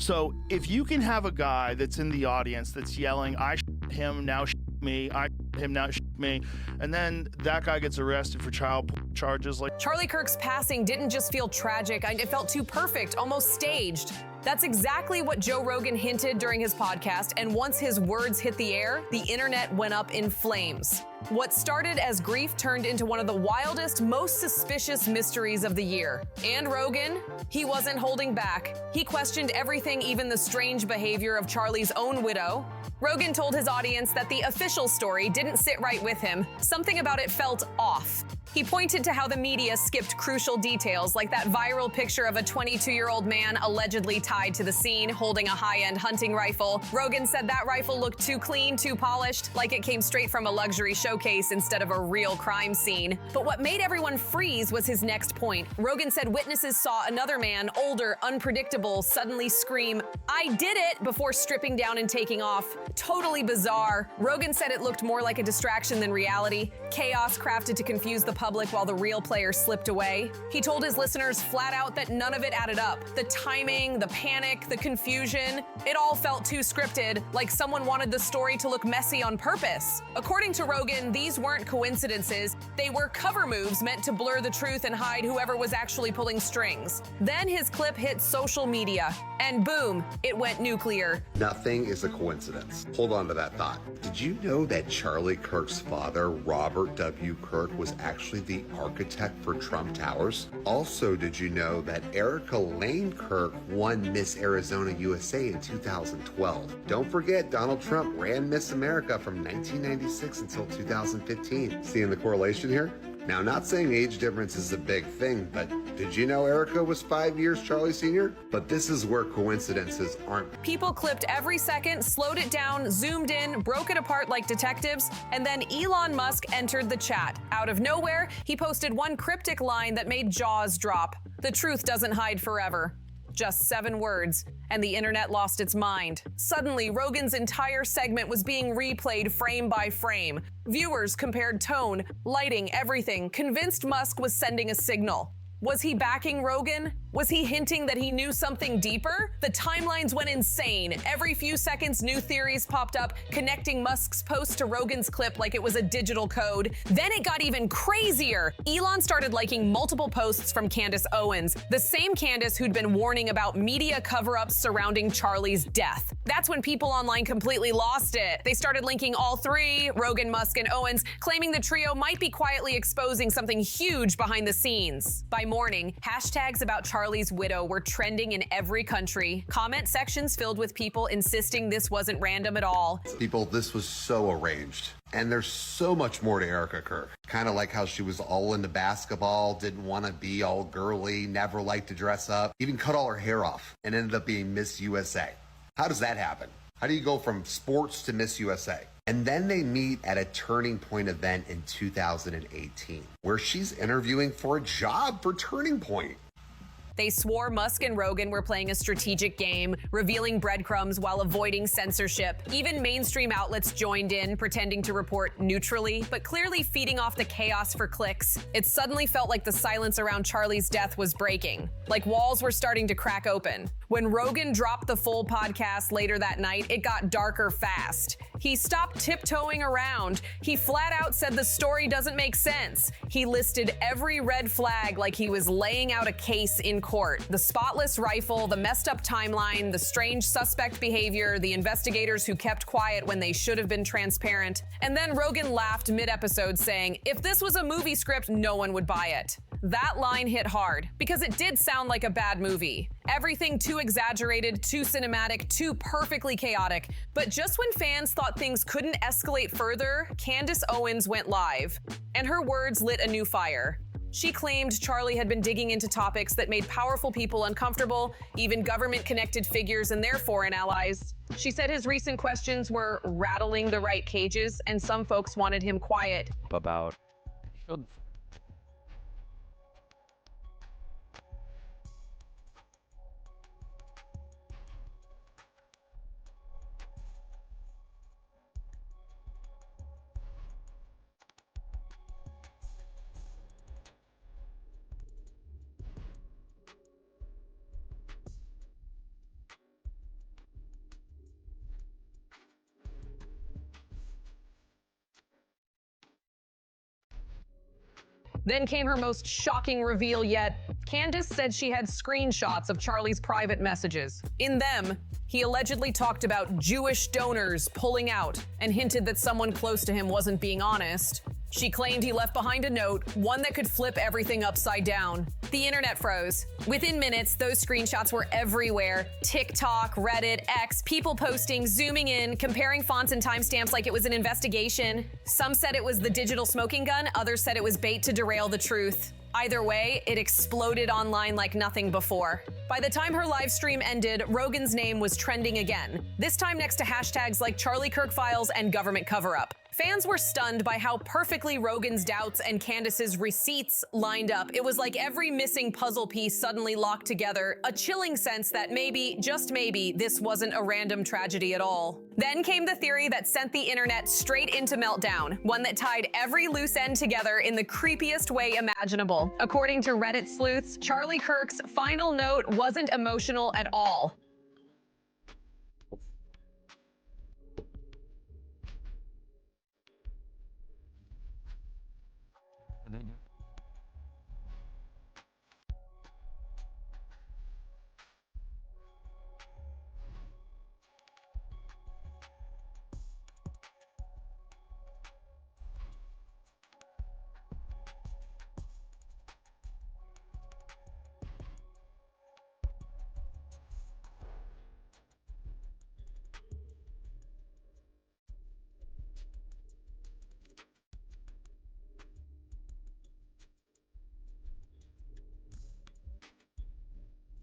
So if you can have a guy that's in the audience that's yelling, I him, now me, I him, now me, and then that guy gets arrested for child charges like... Charlie Kirk's passing didn't just feel tragic, it felt too perfect, almost staged. That's exactly what Joe Rogan hinted during his podcast, and once his words hit the air, the internet went up in flames. What started as grief turned into one of the wildest, most suspicious mysteries of the year. And Rogan, he wasn't holding back. He questioned everything, even the strange behavior of Charlie's own widow. Rogan told his audience that the official story didn't sit right with him. Something about it felt off. He pointed to how the media skipped crucial details, like that viral picture of a 22-year-old man allegedly tied to the scene, holding a high-end hunting rifle. Rogan said that rifle looked too clean, too polished, like it came straight from a luxury showcase instead of a real crime scene. But what made everyone freeze was his next point. Rogan said witnesses saw another man, older, unpredictable, suddenly scream, "I did it," before stripping down and taking off. Totally bizarre. Rogan said it looked more like a distraction than reality, chaos crafted to confuse the public while the real player slipped away. He told his listeners flat out that none of it added up. The timing, the panic, the confusion, it all felt too scripted, like someone wanted the story to look messy on purpose. According to Rogan, these weren't coincidences. They were cover moves meant to blur the truth and hide whoever was actually pulling strings. Then his clip hit social media, and boom, it went nuclear. Nothing is a coincidence. Hold on to that thought. Did you know that Charlie Kirk's father, Robert W. Kirk, was actually the architect for Trump Towers? Also, did you know that Erika Kirk won Miss Arizona USA in 2012? Don't forget, Donald Trump ran Miss America from 1996 until 2015. Seeing the correlation here? Now, not saying age difference is a big thing, but did you know Erika was 5 years Charlie Sr.? But this is where coincidences aren't. People clipped every second, slowed it down, zoomed in, broke it apart like detectives, and then Elon Musk entered the chat. Out of nowhere, he posted one cryptic line that made jaws drop. "The truth doesn't hide forever." Just 7 words, and the internet lost its mind. Suddenly, Rogan's entire segment was being replayed frame by frame. Viewers compared tone, lighting, everything, convinced Musk was sending a signal. Was he backing Rogan? Was he hinting that he knew something deeper? The timelines went insane. Every few seconds, new theories popped up, connecting Musk's post to Rogan's clip like it was a digital code. Then it got even crazier. Elon started liking multiple posts from Candace Owens, the same Candace who'd been warning about media cover-ups surrounding Charlie's death. That's when people online completely lost it. They started linking all three, Rogan, Musk, and Owens, claiming the trio might be quietly exposing something huge behind the scenes. By morning, hashtags about Charlie's widow were trending in every country. Comment sections filled with people insisting this wasn't random at all. People, this was so arranged. And there's so much more to Erika Kirk. Kind of like how she was all into basketball, didn't want to be all girly, never liked to dress up, even cut all her hair off, and ended up being Miss USA. How does that happen? How do you go from sports to Miss USA? And then they meet at a Turning Point event in 2018, where she's interviewing for a job for Turning Point. They swore Musk and Rogan were playing a strategic game, revealing breadcrumbs while avoiding censorship. Even mainstream outlets joined in, pretending to report neutrally, but clearly feeding off the chaos for clicks. It suddenly felt like the silence around Charlie's death was breaking, like walls were starting to crack open. When Rogan dropped the full podcast later that night, it got darker fast. He stopped tiptoeing around. He flat out said the story doesn't make sense. He listed every red flag like he was laying out a case in court. The spotless rifle, the messed up timeline, the strange suspect behavior, the investigators who kept quiet when they should have been transparent. And then Rogan laughed mid-episode saying, if this was a movie script, no one would buy it. That line hit hard because it did sound like a bad movie. Everything too exaggerated, too cinematic, too perfectly chaotic. But just when fans thought things couldn't escalate further, Candace Owens went live, and her words lit a new fire. She claimed Charlie had been digging into topics that made powerful people uncomfortable, even government-connected figures and their foreign allies. She said his recent questions were rattling the right cages, and some folks wanted him quiet. About Then came her most shocking reveal yet. Candace said she had screenshots of Charlie's private messages. In them, he allegedly talked about Jewish donors pulling out and hinted that someone close to him wasn't being honest. She claimed he left behind a note, one that could flip everything upside down. The internet froze. Within minutes, those screenshots were everywhere. TikTok, Reddit, X, people posting, zooming in, comparing fonts and timestamps like it was an investigation. Some said it was the digital smoking gun, others said it was bait to derail the truth. Either way, it exploded online like nothing before. By the time her live stream ended, Rogan's name was trending again, this time next to hashtags like Charlie Kirk files and government cover-up. Fans were stunned by how perfectly Rogan's doubts and Candace's receipts lined up. It was like every missing puzzle piece suddenly locked together, a chilling sense that maybe, just maybe, this wasn't a random tragedy at all. Then came the theory that sent the internet straight into meltdown, one that tied every loose end together in the creepiest way imaginable. According to Reddit sleuths, Charlie Kirk's final note wasn't emotional at all.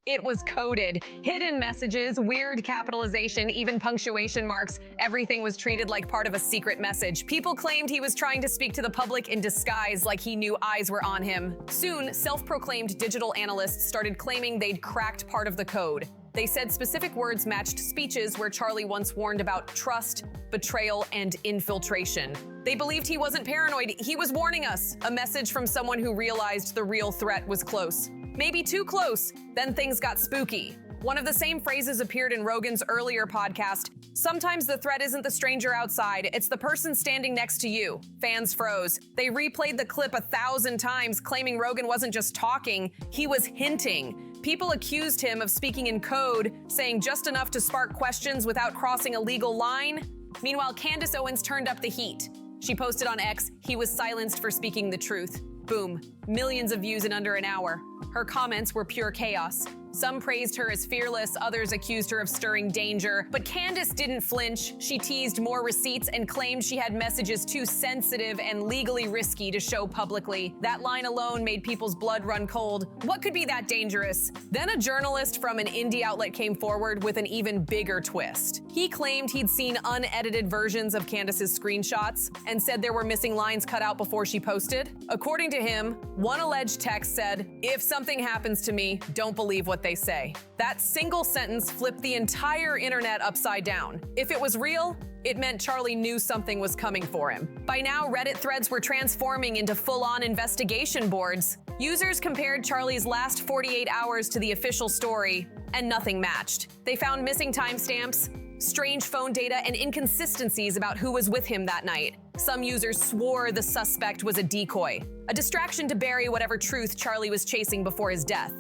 It was coded. Hidden messages, weird capitalization, even punctuation marks. Everything was treated like part of a secret message. People claimed he was trying to speak to the public in disguise, like he knew eyes were on him. Soon, self-proclaimed digital analysts started claiming they'd cracked part of the code. They said specific words matched speeches where Charlie once warned about trust, betrayal, and infiltration. They believed he wasn't paranoid, he was warning us. A message from someone who realized the real threat was close. Maybe too close. Then things got spooky. One of the same phrases appeared in Rogan's earlier podcast. Sometimes the threat isn't the stranger outside, it's the person standing next to you. Fans froze. They replayed the clip 1,000 times, claiming Rogan wasn't just talking, he was hinting. People accused him of speaking in code, saying just enough to spark questions without crossing a legal line. Meanwhile, Candace Owens turned up the heat. She posted on X, he was silenced for speaking the truth. Boom. Millions of views in under an hour. Her comments were pure chaos. Some praised her as fearless, others accused her of stirring danger. But Candace didn't flinch. She teased more receipts and claimed she had messages too sensitive and legally risky to show publicly. That line alone made people's blood run cold. What could be that dangerous? Then a journalist from an indie outlet came forward with an even bigger twist. He claimed he'd seen unedited versions of Candace's screenshots and said there were missing lines cut out before she posted. According to him, one alleged text said, "If something happens to me, don't believe what they say." That single sentence flipped the entire internet upside down. If it was real, it meant Charlie knew something was coming for him. By now, Reddit threads were transforming into full-on investigation boards. Users compared Charlie's last 48 hours to the official story, and nothing matched. They found missing timestamps, strange phone data, and inconsistencies about who was with him that night. Some users swore the suspect was a decoy, a distraction to bury whatever truth Charlie was chasing before his death.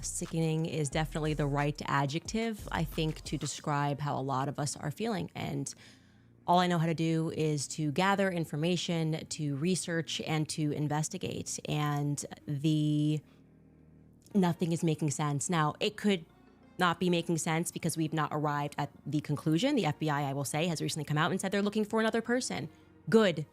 Sickening is definitely the right adjective, I think, to describe how a lot of us are feeling. And all I know how to do is to gather information, to research, and to investigate. And nothing is making sense. Now, it could not be making sense because we've not arrived at the conclusion. The FBI, I will say, has recently come out and said they're looking for another person. Good.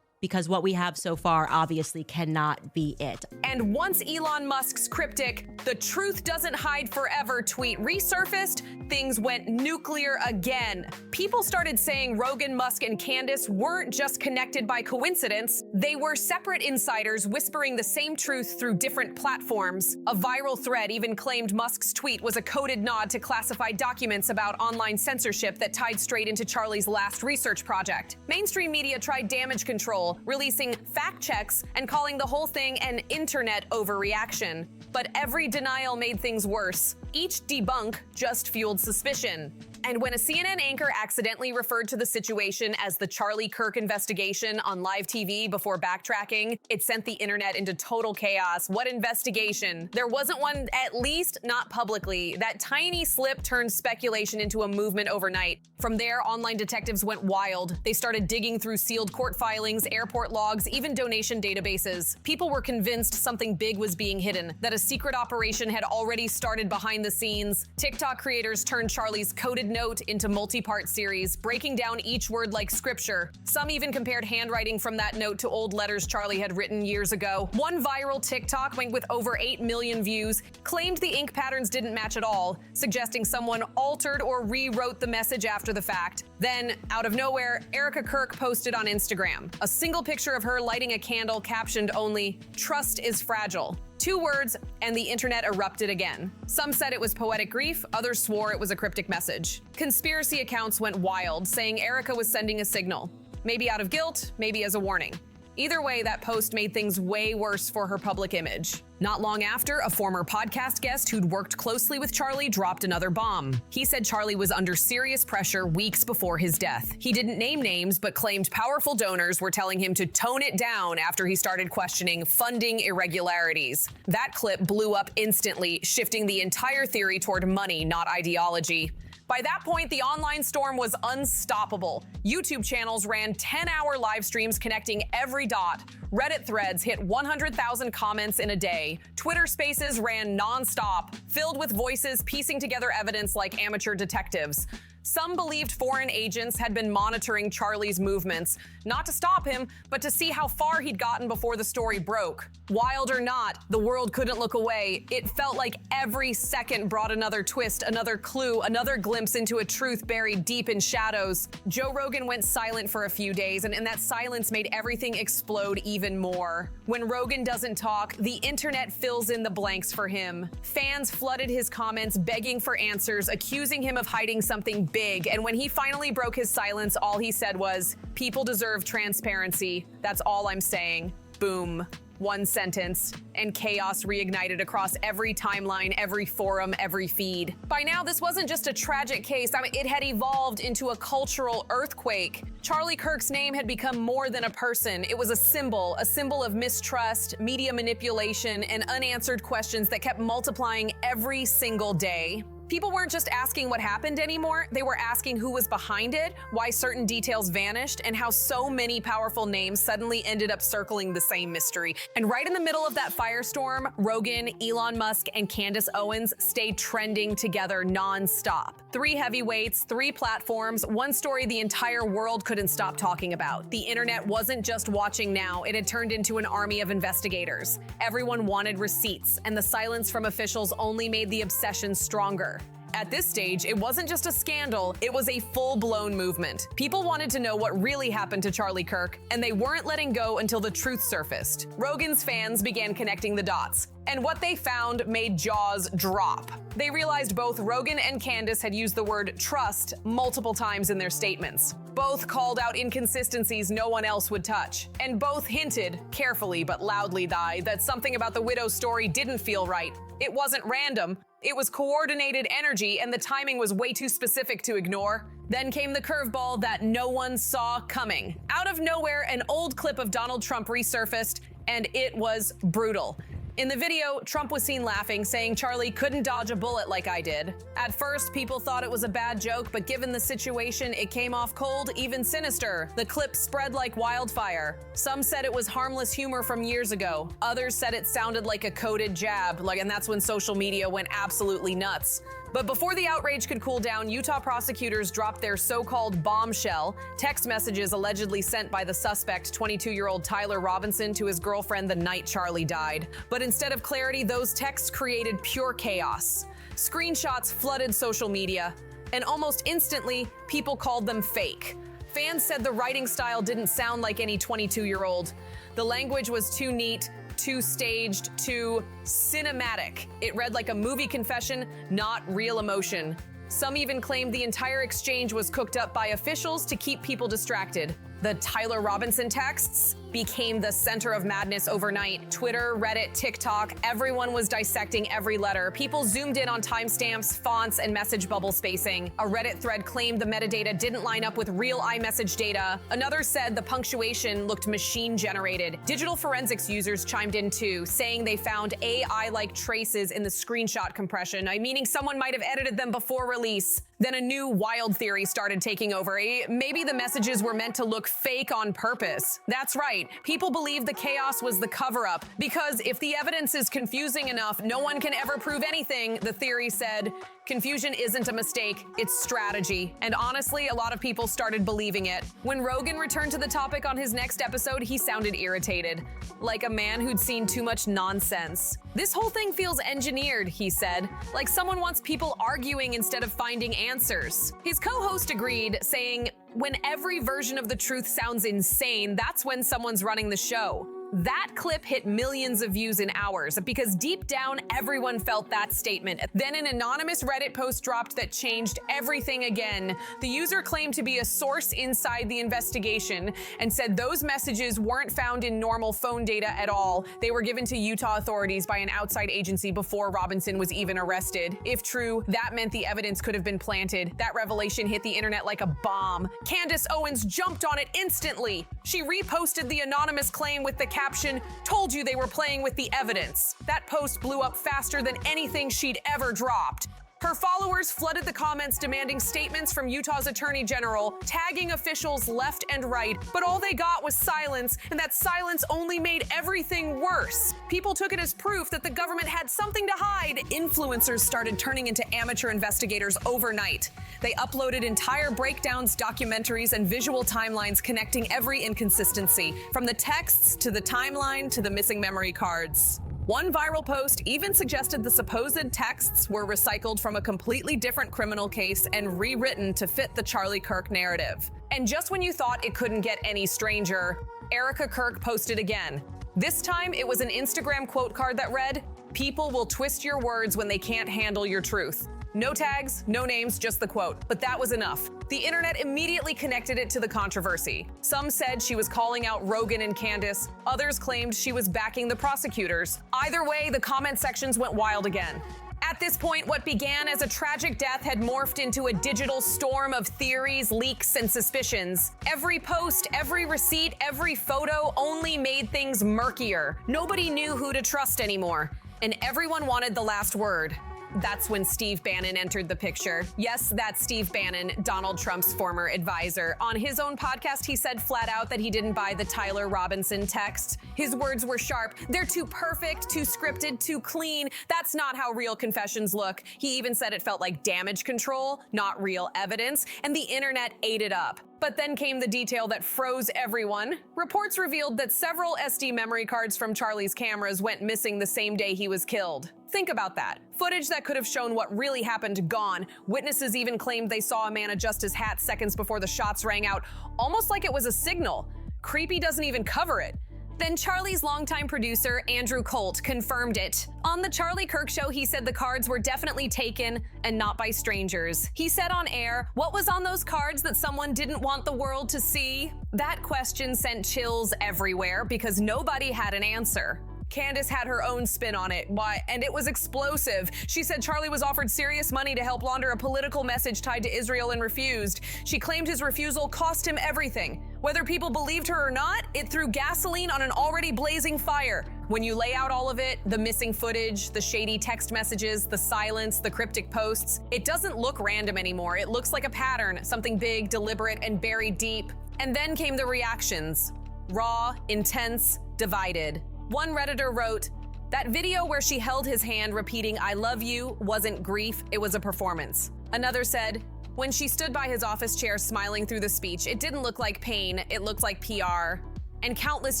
Because what we have so far obviously cannot be it. And once Elon Musk's cryptic, "The truth doesn't hide forever" tweet resurfaced, things went nuclear again. People started saying Rogan, Musk, and Candace weren't just connected by coincidence. They were separate insiders whispering the same truth through different platforms. A viral thread even claimed Musk's tweet was a coded nod to classified documents about online censorship that tied straight into Charlie's last research project. Mainstream media tried damage control, channel, releasing fact checks and calling the whole thing an internet overreaction. But every denial made things worse. Each debunk just fueled suspicion. And when a CNN anchor accidentally referred to the situation as the Charlie Kirk investigation on live TV before backtracking, it sent the internet into total chaos. What investigation? There wasn't one, at least not publicly. That tiny slip turned speculation into a movement overnight. From there, online detectives went wild. They started digging through sealed court filings, airport logs, even donation databases. People were convinced something big was being hidden, that a secret operation had already started behind the scenes. TikTok creators turned Charlie's coded note into multi-part series, breaking down each word like scripture. Some even compared handwriting from that note to old letters Charlie had written years ago. One viral TikTok with over 8 million views claimed the ink patterns didn't match at all, suggesting someone altered or rewrote the message after the fact. Then, out of nowhere, Erika Kirk posted on Instagram a single picture of her lighting a candle captioned only, "Trust is fragile." 2 words, and the internet erupted again. Some said it was poetic grief, others swore it was a cryptic message. Conspiracy accounts went wild, saying Erika was sending a signal. Maybe out of guilt, maybe as a warning. Either way, that post made things way worse for her public image. Not long after, a former podcast guest who'd worked closely with Charlie dropped another bomb. He said Charlie was under serious pressure weeks before his death. He didn't name names, but claimed powerful donors were telling him to tone it down after he started questioning funding irregularities. That clip blew up instantly, shifting the entire theory toward money, not ideology. By that point, the online storm was unstoppable. YouTube channels ran 10-hour live streams connecting every dot. Reddit threads hit 100,000 comments in a day. Twitter Spaces ran nonstop, filled with voices piecing together evidence like amateur detectives. Some believed foreign agents had been monitoring Charlie's movements, not to stop him, but to see how far he'd gotten before the story broke. Wild or not, the world couldn't look away. It felt like every second brought another twist, another clue, another glimpse into a truth buried deep in shadows. Joe Rogan went silent for a few days, and that silence made everything explode even more. When Rogan doesn't talk, the internet fills in the blanks for him. Fans flooded his comments, begging for answers, accusing him of hiding something big. And when he finally broke his silence, all he said was, "People deserve transparency. That's all I'm saying." Boom. One sentence, and chaos reignited across every timeline, every forum, every feed. By now, this wasn't just a tragic case. It had evolved into a cultural earthquake. Charlie Kirk's name had become more than a person. It was a symbol of mistrust, media manipulation, and unanswered questions that kept multiplying every single day. People weren't just asking what happened anymore, they were asking who was behind it, why certain details vanished, and how so many powerful names suddenly ended up circling the same mystery. And right in the middle of that firestorm, Rogan, Elon Musk, and Candace Owens stayed trending together non-stop. 3 heavyweights, 3 platforms, one story the entire world couldn't stop talking about. The internet wasn't just watching now, it had turned into an army of investigators. Everyone wanted receipts, and the silence from officials only made the obsession stronger. At this stage, it wasn't just a scandal, it was a full-blown movement. People wanted to know what really happened to Charlie Kirk, and they weren't letting go until the truth surfaced. Rogan's fans began connecting the dots, and what they found made jaws drop. They realized both Rogan and Candace had used the word trust multiple times in their statements. Both called out inconsistencies no one else would touch, and both hinted, carefully but loudly, that something about the widow's story didn't feel right. It wasn't random. It was coordinated energy, and the timing was way too specific to ignore. Then came the curveball that no one saw coming. Out of nowhere, an old clip of Donald Trump resurfaced, and it was brutal. In the video, Trump was seen laughing, saying Charlie couldn't dodge a bullet like I did. At first, people thought it was a bad joke, but given the situation, it came off cold, even sinister. The clip spread like wildfire. Some said it was harmless humor from years ago. Others said it sounded like a coded jab, and that's when social media went absolutely nuts. But before the outrage could cool down, Utah prosecutors dropped their so-called bombshell, text messages allegedly sent by the suspect, 22-year-old Tyler Robinson, to his girlfriend the night Charlie died. But instead of clarity, those texts created pure chaos. Screenshots flooded social media, and almost instantly, people called them fake. Fans said the writing style didn't sound like any 22-year-old. The language was too neat, too staged, too cinematic. It read like a movie confession, not real emotion. Some even claimed the entire exchange was cooked up by officials to keep people distracted. The Tyler Robinson texts? became the center of madness overnight. Twitter, Reddit, TikTok, everyone was dissecting every letter. People zoomed in on timestamps, fonts, and message bubble spacing. A Reddit thread claimed the metadata didn't line up with real iMessage data. Another said the punctuation looked machine-generated. Digital forensics users chimed in too, saying they found AI-like traces in the screenshot compression, meaning someone might have edited them before release. Then a new wild theory started taking over. Maybe the messages were meant to look fake on purpose. That's right. People believe the chaos was the cover-up, because if the evidence is confusing enough, no one can ever prove anything, the theory said. Confusion isn't a mistake, it's strategy. And honestly, a lot of people started believing it. When Rogan returned to the topic on his next episode, he sounded irritated, like a man who'd seen too much nonsense. This whole thing feels engineered, he said, like someone wants people arguing instead of finding answers. His co-host agreed, saying, when every version of the truth sounds insane, that's when someone's running the show. That clip hit millions of views in hours because deep down, everyone felt that statement. Then an anonymous Reddit post dropped that changed everything again. The user claimed to be a source inside the investigation and said those messages weren't found in normal phone data at all. They were given to Utah authorities by an outside agency before Robinson was even arrested. If true, that meant the evidence could have been planted. That revelation hit the internet like a bomb. Candace Owens jumped on it instantly. She reposted the anonymous claim with the caption, "Told you they were playing with the evidence." That post blew up faster than anything she'd ever dropped. Her followers flooded the comments demanding statements from Utah's Attorney General, tagging officials left and right, but all they got was silence, and that silence only made everything worse. People took it as proof that the government had something to hide. Influencers started turning into amateur investigators overnight. They uploaded entire breakdowns, documentaries, and visual timelines connecting every inconsistency, from the texts to the timeline to the missing memory cards. One viral post even suggested the supposed texts were recycled from a completely different criminal case and rewritten to fit the Charlie Kirk narrative. And just when you thought it couldn't get any stranger, Erika Kirk posted again. This time, it was an Instagram quote card that read, "People will twist your words when they can't handle your truth." No tags, no names, just the quote. But that was enough. The internet immediately connected it to the controversy. Some said she was calling out Rogan and Candace. Others claimed she was backing the prosecutors. Either way, the comment sections went wild again. At this point, what began as a tragic death had morphed into a digital storm of theories, leaks, and suspicions. Every post, every receipt, every photo only made things murkier. Nobody knew who to trust anymore, and everyone wanted the last word. That's when Steve Bannon entered the picture. Yes, that's Steve Bannon, Donald Trump's former advisor. On his own podcast, he said flat out that he didn't buy the Tyler Robinson text. His words were sharp. "They're too perfect, too scripted, too clean. That's not how real confessions look." He even said it felt like damage control, not real evidence, and the internet ate it up. But then came the detail that froze everyone. Reports revealed that several SD memory cards from Charlie's cameras went missing the same day he was killed. Think about that. Footage that could have shown what really happened gone. Witnesses even claimed they saw a man adjust his hat seconds before the shots rang out, almost like it was a signal. Creepy doesn't even cover it. Then Charlie's longtime producer, Andrew Colt, confirmed it. On the Charlie Kirk show, he said the cards were definitely taken and not by strangers. He said on air, "What was on those cards that someone didn't want the world to see?" That question sent chills everywhere because nobody had an answer. Candace had her own spin on it, and it was explosive. She said Charlie was offered serious money to help launder a political message tied to Israel and refused. She claimed his refusal cost him everything. Whether people believed her or not, it threw gasoline on an already blazing fire. When you lay out all of it, the missing footage, the shady text messages, the silence, the cryptic posts, it doesn't look random anymore. It looks like a pattern, something big, deliberate, and buried deep. And then came the reactions. Raw, intense, divided. One Redditor wrote, "That video where she held his hand repeating 'I love you' wasn't grief, it was a performance." Another said, "When she stood by his office chair smiling through the speech, it didn't look like pain, it looked like PR." And countless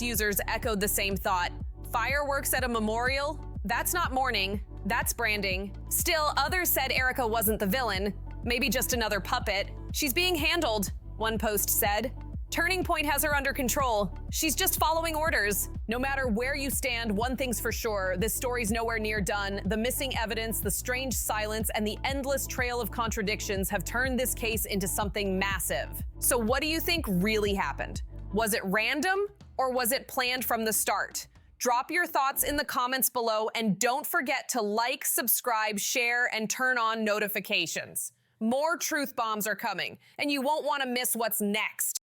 users echoed the same thought. Fireworks at a memorial? That's not mourning, that's branding. Still, others said Erika wasn't the villain, maybe just another puppet. "She's being handled," one post said. "Turning Point has her under control. She's just following orders." No matter where you stand, one thing's for sure, this story's nowhere near done. The missing evidence, the strange silence, and the endless trail of contradictions have turned this case into something massive. So what do you think really happened? Was it random? Or was it planned from the start? Drop your thoughts in the comments below, and don't forget to like, subscribe, share, and turn on notifications. More truth bombs are coming, and you won't want to miss what's next.